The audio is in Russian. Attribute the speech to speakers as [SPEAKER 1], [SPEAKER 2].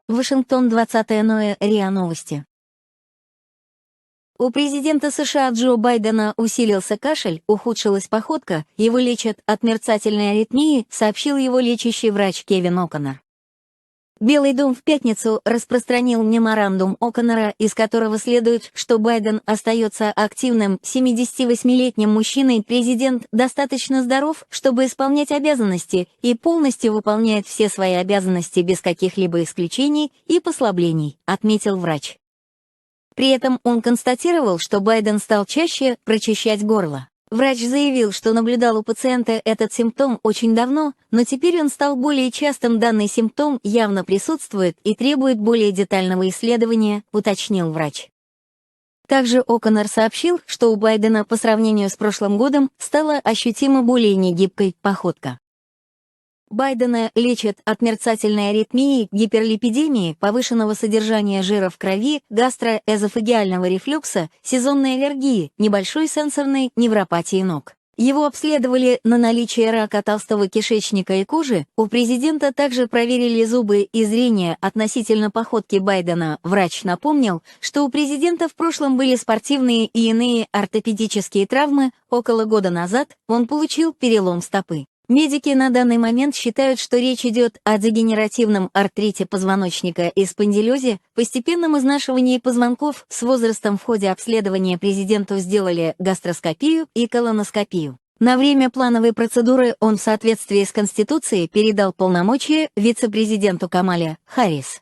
[SPEAKER 1] Вашингтон, 20 ноября, РИА Новости. У президента США Джо Байдена усилился кашель, ухудшилась походка, его лечат от мерцательной аритмии, сообщил его лечащий врач Кевин О'Коннор. Белый дом в пятницу распространил меморандум О'Коннора, из которого следует, что Байден остается активным 78-летним мужчиной, президент достаточно здоров, чтобы исполнять обязанности, и полностью выполняет все свои обязанности без каких-либо исключений и послаблений, отметил врач. При этом он констатировал, что Байден стал чаще прочищать горло. Врач заявил, что наблюдал у пациента этот симптом очень давно, но теперь он стал более частым. Данный симптом явно присутствует и требует более детального исследования, уточнил врач. Также О'Коннор сообщил, что у Байдена по сравнению с прошлым годом стала ощутимо более негибкой походка. Байдена лечат от мерцательной аритмии, гиперлипидемии, повышенного содержания жира в крови, гастроэзофагеального рефлюкса, сезонной аллергии, небольшой сенсорной невропатии ног. Его обследовали на наличие рака толстого кишечника и кожи, у президента также проверили зубы и зрение относительно походки Байдена. Врач напомнил, что у президента в прошлом были спортивные и иные ортопедические травмы, около года назад он получил перелом стопы. Медики на данный момент считают, что речь идет о дегенеративном артрите позвоночника и спондилезе, постепенном изнашивании позвонков. С возрастом в ходе обследования президенту сделали гастроскопию и колоноскопию. На время плановой процедуры он в соответствии с Конституцией передал полномочия вице-президенту Камале Харрис.